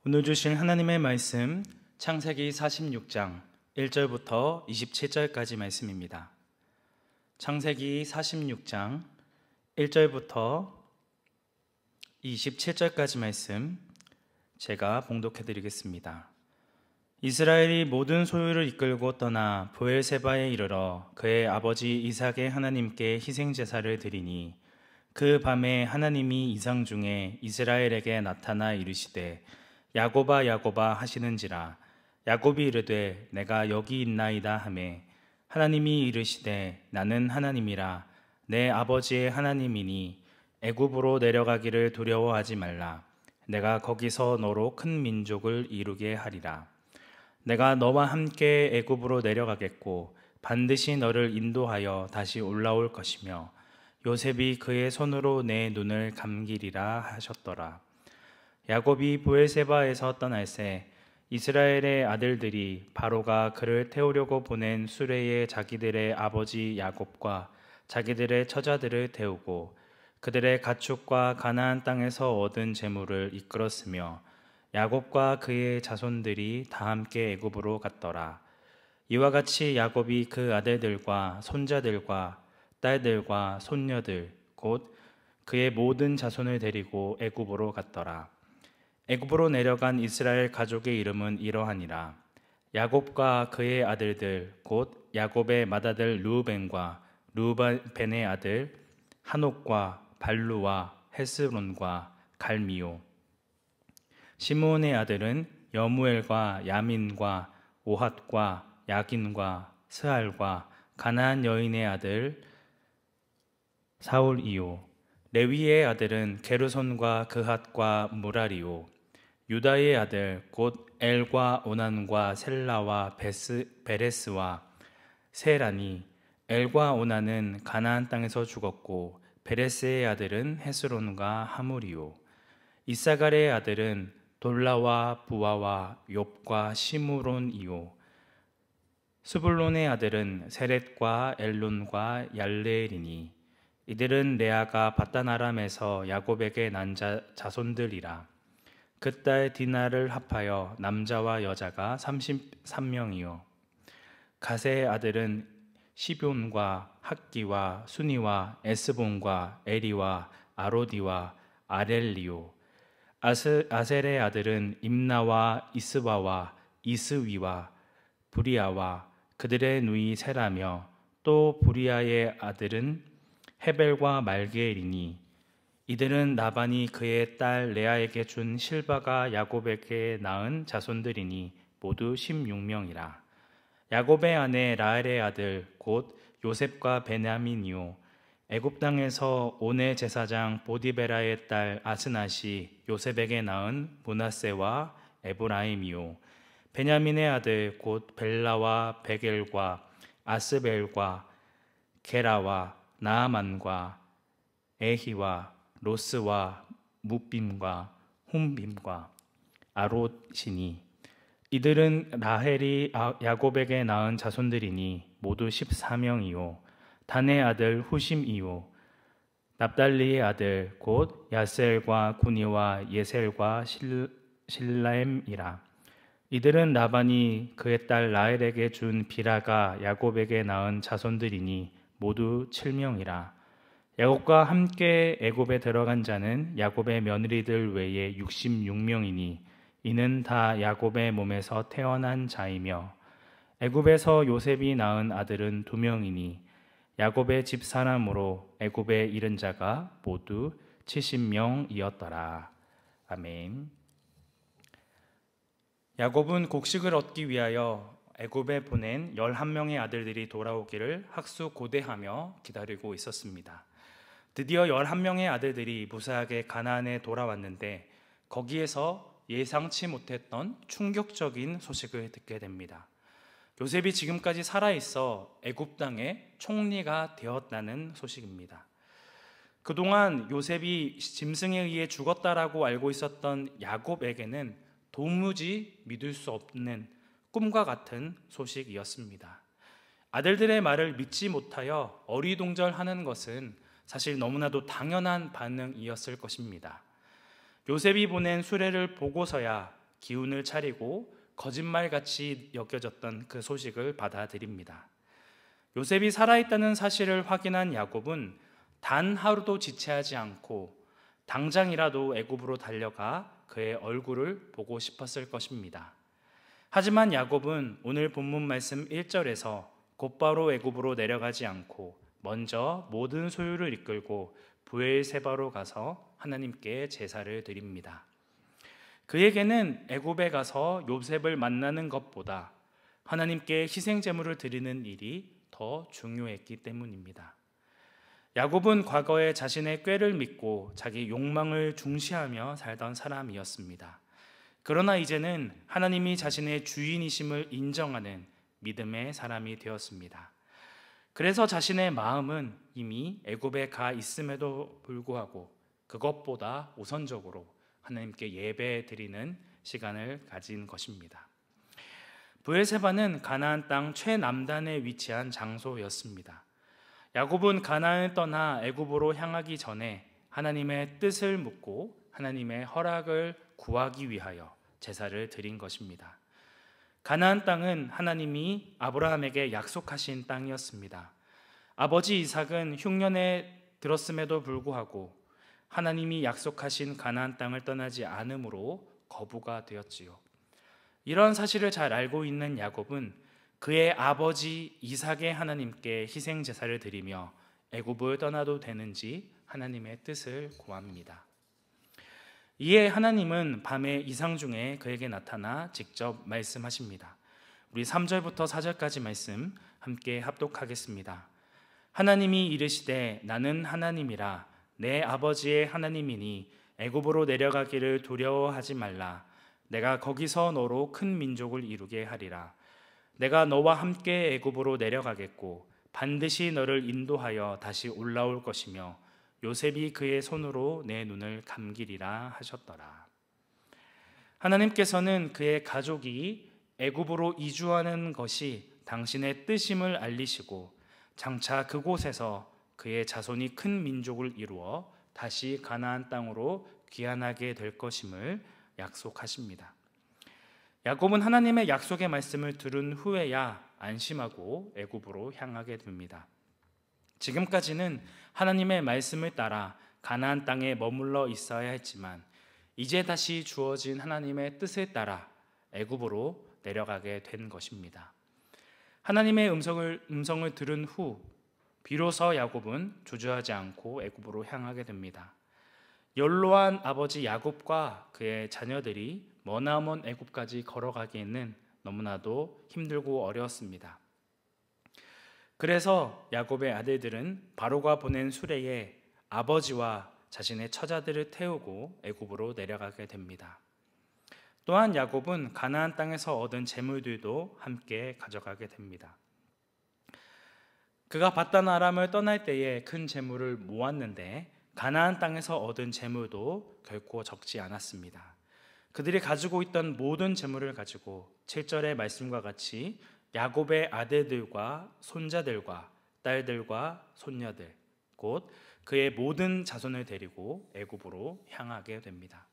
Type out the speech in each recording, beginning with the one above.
오늘 주신 하나님의 말씀 창세기 46장 1절부터 27절까지 말씀입니다. 창세기 46장 1절부터 27절까지 말씀 제가 봉독해 드리겠습니다. 이스라엘이 모든 소유를 이끌고 떠나 브엘세바에 이르러 그의 아버지 이삭의 하나님께 희생제사를 드리니 그 밤에 하나님이 이상 중에 이스라엘에게 나타나 이르시되 야곱아 야곱아 하시는지라. 야곱이 이르되 내가 여기 있나이다 하매 하나님이 이르시되 나는 하나님이라 내 아버지의 하나님이니 애굽으로 내려가기를 두려워하지 말라. 내가 거기서 너로 큰 민족을 이루게 하리라. 내가 너와 함께 애굽으로 내려가겠고 반드시 너를 인도하여 다시 올라올 것이며 요셉이 그의 손으로 내 눈을 감기리라 하셨더라. 야곱이 브엘세바에서 떠날새 이스라엘의 아들들이 바로가 그를 태우려고 보낸 수레에 자기들의 아버지 야곱과 자기들의 처자들을 태우고 그들의 가축과 가나안 땅에서 얻은 재물을 이끌었으며 야곱과 그의 자손들이 다 함께 애굽으로 갔더라. 이와 같이 야곱이 그 아들들과 손자들과 딸들과 손녀들 곧 그의 모든 자손을 데리고 애굽으로 갔더라. 애굽으로 내려간 이스라엘 가족의 이름은 이러하니라. 야곱과 그의 아들들 곧 야곱의 맏아들 르우벤과 르우벤의 아들 한옥과 발루와 헤스론과 갈미오. 시므온의 아들은 여무엘과 야민과 오핫과 야긴과 스알과 가나안 여인의 아들 사울이요. 레위의 아들은 게르손과 그핫과 무라리요. 유다의 아들 곧 엘과 오난과 셀라와 베레스와 세라니. 엘과 오난은 가나안 땅에서 죽었고 베레스의 아들은 헤스론과 하물이요. 이사갈의 아들은 돌라와 부아와 욥과 시므론이요. 스불론의 아들은 세렛과 엘론과 얄레엘이니. 이들은 레아가 바단 아람에서 야곱에게 난 자손들이라. 그 딸 디나를 합하여 남자와 여자가 33명이요. 갓의 아들은 시뵐과 학기와 수니와 에스본과 에리와 아로디와 아렐리요. 아셀의 아들은 임나와 이스바와 이스위와 부리아와 그들의 누이 세라며 또 부리아의 아들은 헤벨과 말게엘이니. 이들은 라반이 그의 딸 레아에게 준 실바가 야곱에게 낳은 자손들이니 모두 16명이라. 야곱의 아내 라헬의 아들 곧 요셉과 베냐민이요. 애굽 땅에서 온의 제사장 보디베라의 딸 아스낫이 요셉에게 낳은 므낫세와 에브라임이요. 베냐민의 아들 곧 벨라와 베겔과 아스벨과 게라와 나아만과 에히와 로스와 무빔과 홈빔과 아롯이니. 이들은 라헬이 야곱에게 낳은 자손들이니 모두 14명이요. 단의 아들 후심이요. 납달리의 아들 곧 야셀과 구니와 예셀과 실라임이라. 이들은 라반이 그의 딸 라헬에게 준 비라가 야곱에게 낳은 자손들이니 모두 7명이라. 야곱과 함께 애굽에 들어간 자는 야곱의 며느리들 외에 66명이니 이는 다 야곱의 몸에서 태어난 자이며 애굽에서 요셉이 낳은 아들은 2명이니 야곱의 집 사람으로 애굽에 이른 자가 모두 70명이었더라. 아멘. 야곱은 곡식을 얻기 위하여 애굽에 보낸 11명의 아들들이 돌아오기를 학수고대하며 기다리고 있었습니다. 드디어 11명의 아들들이 무사하게 가나안에 돌아왔는데 거기에서 예상치 못했던 충격적인 소식을 듣게 됩니다. 요셉이 지금까지 살아있어 애굽 땅의 총리가 되었다는 소식입니다. 그동안 요셉이 짐승에 의해 죽었다라고 알고 있었던 야곱에게는 도무지 믿을 수 없는 꿈과 같은 소식이었습니다. 아들들의 말을 믿지 못하여 어리둥절하는 것은 사실 너무나도 당연한 반응이었을 것입니다. 요셉이 보낸 수레를 보고서야 기운을 차리고 거짓말같이 여겨졌던 그 소식을 받아들입니다. 요셉이 살아있다는 사실을 확인한 야곱은 단 하루도 지체하지 않고 당장이라도 애굽으로 달려가 그의 얼굴을 보고 싶었을 것입니다. 하지만 야곱은 오늘 본문 말씀 1절에서 곧바로 애굽으로 내려가지 않고 먼저 모든 소유를 이끌고 브엘세바로 가서 하나님께 제사를 드립니다. 그에게는 애굽에 가서 요셉을 만나는 것보다 하나님께 희생 제물을 드리는 일이 더 중요했기 때문입니다. 야곱은 과거에 자신의 꾀를 믿고 자기 욕망을 중시하며 살던 사람이었습니다. 그러나 이제는 하나님이 자신의 주인이심을 인정하는 믿음의 사람이 되었습니다. 그래서 자신의 마음은 이미 애굽에 가 있음에도 불구하고 그것보다 우선적으로 하나님께 예배 드리는 시간을 가진 것입니다. 브엘세바는 가나안 땅 최남단에 위치한 장소였습니다. 야곱은 가나안을 떠나 애굽으로 향하기 전에 하나님의 뜻을 묻고 하나님의 허락을 구하기 위하여 제사를 드린 것입니다. 가나안 땅은 하나님이 아브라함에게 약속하신 땅이었습니다. 아버지 이삭은 흉년에 들었음에도 불구하고 하나님이 약속하신 가나안 땅을 떠나지 않으므로 거부가 되었지요. 이런 사실을 잘 알고 있는 야곱은 그의 아버지 이삭의 하나님께 희생 제사를 드리며 애굽을 떠나도 되는지 하나님의 뜻을 구합니다. 이에 하나님은 밤의 이상 중에 그에게 나타나 직접 말씀하십니다. 우리 3절부터 4절까지 말씀 함께 합독하겠습니다. 하나님이 이르시되 나는 하나님이라 내 아버지의 하나님이니 애굽으로 내려가기를 두려워하지 말라. 내가 거기서 너로 큰 민족을 이루게 하리라. 내가 너와 함께 애굽으로 내려가겠고 반드시 너를 인도하여 다시 올라올 것이며 요셉이 그의 손으로 내 눈을 감기리라 하셨더라. 하나님께서는 그의 가족이 애굽으로 이주하는 것이 당신의 뜻임을 알리시고 장차 그곳에서 그의 자손이 큰 민족을 이루어 다시 가나안 땅으로 귀환하게 될 것임을 약속하십니다. 야곱은 하나님의 약속의 말씀을 들은 후에야 안심하고 애굽으로 향하게 됩니다. 지금까지는 하나님의 말씀을 따라 가나안 땅에 머물러 있어야 했지만 이제 다시 주어진 하나님의 뜻에 따라 애굽으로 내려가게 된 것입니다. 하나님의 음성을 들은 후 비로소 야곱은 주저하지 않고 애굽으로 향하게 됩니다. 연로한 아버지 야곱과 그의 자녀들이 머나먼 애굽까지 걸어가기에는 너무나도 힘들고 어려웠습니다. 그래서 야곱의 아들들은 바로가 보낸 수레에 아버지와 자신의 처자들을 태우고 애굽으로 내려가게 됩니다. 또한 야곱은 가나안 땅에서 얻은 재물들도 함께 가져가게 됩니다. 그가 밧단 아람을 떠날 때에 큰 재물을 모았는데 가나안 땅에서 얻은 재물도 결코 적지 않았습니다. 그들이 가지고 있던 모든 재물을 가지고 7절의 말씀과 같이 야곱의 아들들과 손자들과 딸들과 손녀들 곧 그의 모든 자손을 데리고 애굽으로 향하게 됩니다.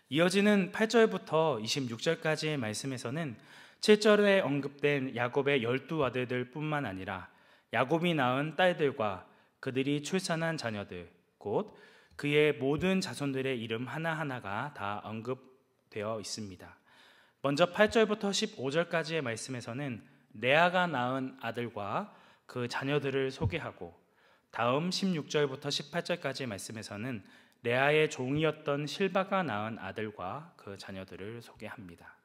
이어지는 8절부터 26절까지의 말씀에서는 7절에 언급된 야곱의 12아들들 뿐만 아니라 야곱이 낳은 딸들과 그들이 출산한 자녀들 곧 그의 모든 자손들의 이름 하나하나가 다 언급되어 있습니다. 먼저 8절부터 15절까지의 말씀에서는 레아가 낳은 아들과 그 자녀들을 소개하고 다음 16절부터 18절까지의 말씀에서는 레아의 종이었던 실바가 낳은 아들과 그 자녀들을 소개합니다.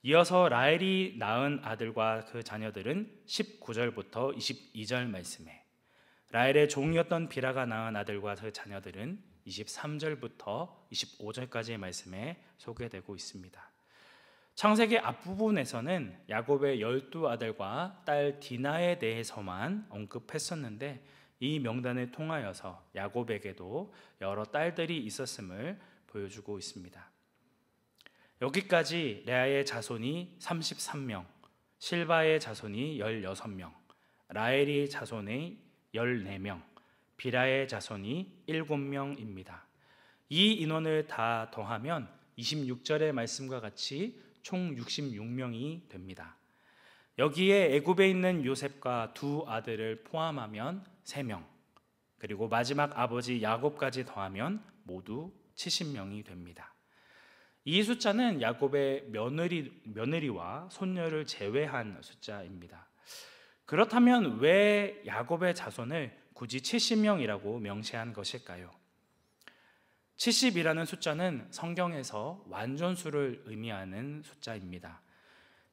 이어서 라헬이 낳은 아들과 그 자녀들은 19절부터 22절 말씀에 라헬의 종이었던 비라가 낳은 아들과 그 자녀들은 23절부터 25절까지의 말씀에 소개되고 있습니다. 창세기 앞부분에서는 야곱의 12아들과 딸 디나에 대해서만 언급했었는데 이 명단을 통하여서 야곱에게도 여러 딸들이 있었음을 보여주고 있습니다. 여기까지 레아의 자손이 33명, 실바의 자손이 16명, 라헬의 자손이 14명, 비라의 자손이 7명입니다. 이 인원을 다 더하면 26절의 말씀과 같이 총 66명이 됩니다. 여기에 애굽에 있는 요셉과 두 아들을 포함하면 3명, 그리고 마지막 아버지 야곱까지 더하면 모두 70명이 됩니다. 이 숫자는 야곱의 며느리와 손녀를 제외한 숫자입니다. 그렇다면 왜 야곱의 자손을 굳이 70명이라고 명시한 것일까요? 70이라는 숫자는 성경에서 완전수를 의미하는 숫자입니다.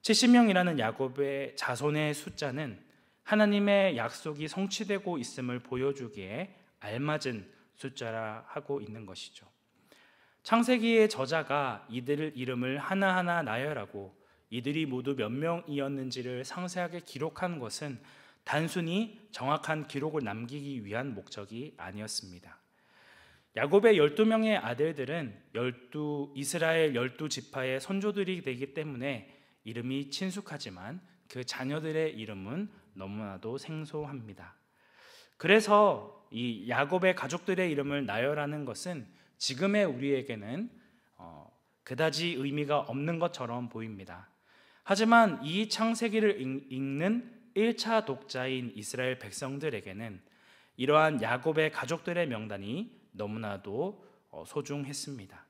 70명이라는 야곱의 자손의 숫자는 하나님의 약속이 성취되고 있음을 보여주기에 알맞은 숫자라 하고 있는 것이죠. 창세기의 저자가 이들 이름을 하나하나 나열하고 이들이 모두 몇 명이었는지를 상세하게 기록한 것은 단순히 정확한 기록을 남기기 위한 목적이 아니었습니다. 야곱의 12명의 아들들은 이스라엘 12지파의 선조들이 되기 때문에 이름이 친숙하지만 그 자녀들의 이름은 너무나도 생소합니다. 그래서 이 야곱의 가족들의 이름을 나열하는 것은 지금의 우리에게는 그다지 의미가 없는 것처럼 보입니다. 하지만 이 창세기를 읽는 1차 독자인 이스라엘 백성들에게는 이러한 야곱의 가족들의 명단이 너무나도 소중했습니다.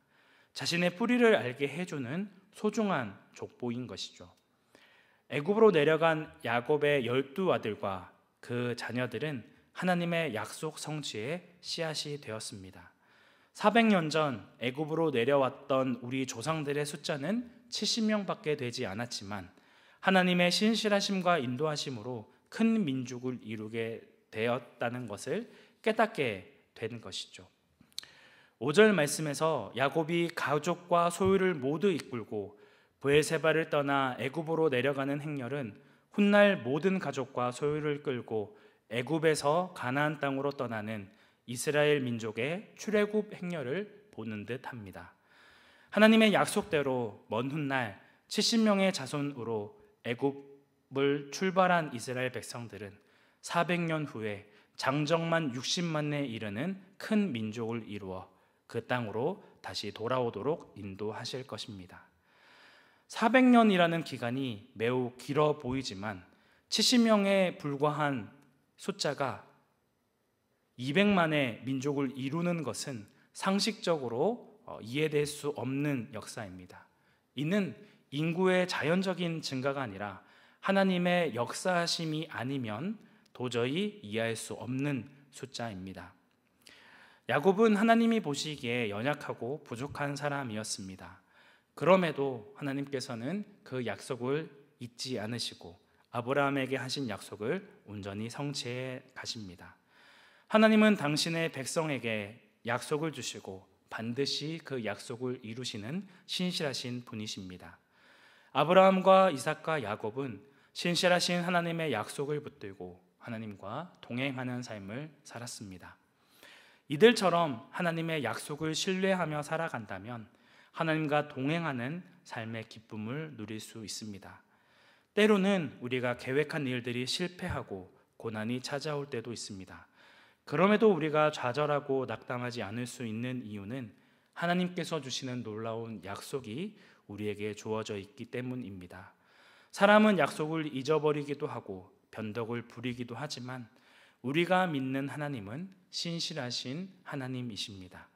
자신의 뿌리를 알게 해주는 소중한 족보인 것이죠. 애굽으로 내려간 야곱의 12아들과 그 자녀들은 하나님의 약속 성취의 씨앗이 되었습니다. 400년 전 애굽으로 내려왔던 우리 조상들의 숫자는 70명밖에 되지 않았지만 하나님의 신실하심과 인도하심으로 큰 민족을 이루게 되었다는 것을 깨닫게 된 것이죠. 5절 말씀에서 야곱이 가족과 소유를 모두 이끌고 브엘세바를 떠나 애굽으로 내려가는 행렬은 훗날 모든 가족과 소유를 끌고 애굽에서 가나안 땅으로 떠나는 이스라엘 민족의 출애굽 행렬을 보는 듯합니다. 하나님의 약속대로 먼 훗날 70명의 자손으로 애굽을 출발한 이스라엘 백성들은 400년 후에 장정만 60만에 이르는 큰 민족을 이루어 그 땅으로 다시 돌아오도록 인도하실 것입니다. 400년이라는 기간이 매우 길어 보이지만 70명에 불과한 숫자가 200만의 민족을 이루는 것은 상식적으로 이해될 수 없는 역사입니다. 이는 인구의 자연적인 증가가 아니라 하나님의 역사하심이 아니면 도저히 이해할 수 없는 숫자입니다. 야곱은 하나님이 보시기에 연약하고 부족한 사람이었습니다. 그럼에도 하나님께서는 그 약속을 잊지 않으시고 아브라함에게 하신 약속을 온전히 성취해 가십니다. 하나님은 당신의 백성에게 약속을 주시고 반드시 그 약속을 이루시는 신실하신 분이십니다. 아브라함과 이삭과 야곱은 신실하신 하나님의 약속을 붙들고 하나님과 동행하는 삶을 살았습니다. 이들처럼 하나님의 약속을 신뢰하며 살아간다면 하나님과 동행하는 삶의 기쁨을 누릴 수 있습니다. 때로는 우리가 계획한 일들이 실패하고 고난이 찾아올 때도 있습니다. 그럼에도 우리가 좌절하고 낙담하지 않을 수 있는 이유는 하나님께서 주시는 놀라운 약속이 우리에게 주어져 있기 때문입니다. 사람은 약속을 잊어버리기도 하고 변덕을 부리기도 하지만 우리가 믿는 하나님은 신실하신 하나님이십니다.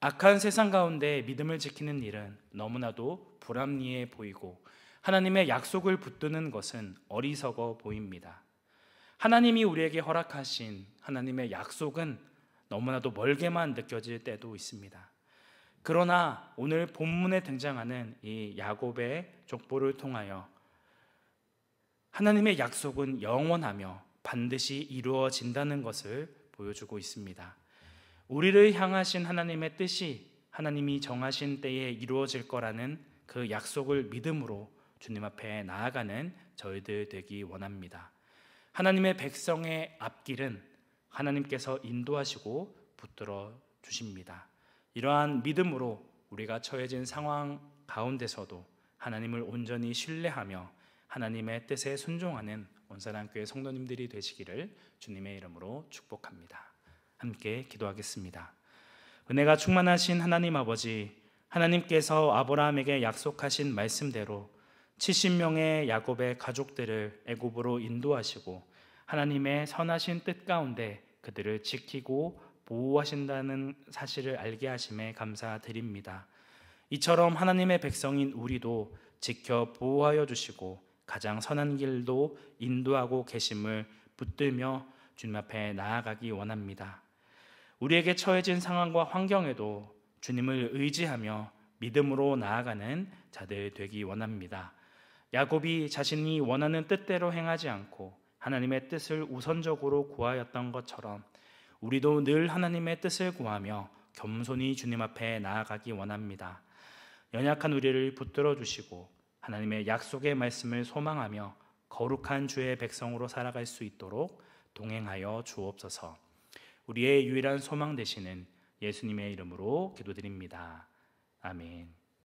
악한 세상 가운데 믿음을 지키는 일은 너무나도 불합리해 보이고 하나님의 약속을 붙드는 것은 어리석어 보입니다. 하나님이 우리에게 허락하신 하나님의 약속은 너무나도 멀게만 느껴질 때도 있습니다. 그러나 오늘 본문에 등장하는 이 야곱의 족보를 통하여 하나님의 약속은 영원하며 반드시 이루어진다는 것을 보여주고 있습니다. 우리를 향하신 하나님의 뜻이 하나님이 정하신 때에 이루어질 거라는 그 약속을 믿음으로 주님 앞에 나아가는 저희들 되기 원합니다. 하나님의 백성의 앞길은 하나님께서 인도하시고 붙들어 주십니다. 이러한 믿음으로 우리가 처해진 상황 가운데서도 하나님을 온전히 신뢰하며 하나님의 뜻에 순종하는 온사랑교회 성도님들이 되시기를 주님의 이름으로 축복합니다. 함께 기도하겠습니다. 은혜가 충만하신 하나님 아버지, 하나님께서 아브라함에게 약속하신 말씀대로 70명의 야곱의 가족들을 애굽으로 인도하시고 하나님의 선하신 뜻 가운데 그들을 지키고 보호하신다는 사실을 알게 하심에 감사드립니다. 이처럼 하나님의 백성인 우리도 지켜 보호하여 주시고 가장 선한 길도 인도하고 계심을 붙들며 주님 앞에 나아가기 원합니다. 우리에게 처해진 상황과 환경에도 주님을 의지하며 믿음으로 나아가는 자들 되기 원합니다. 야곱이 자신이 원하는 뜻대로 행하지 않고 하나님의 뜻을 우선적으로 구하였던 것처럼 우리도 늘 하나님의 뜻을 구하며 겸손히 주님 앞에 나아가기 원합니다. 연약한 우리를 붙들어 주시고 하나님의 약속의 말씀을 소망하며 거룩한 주의 백성으로 살아갈 수 있도록 동행하여 주옵소서. 우리의 유일한 소망 되시는 예수님의 이름으로 기도드립니다. 아멘.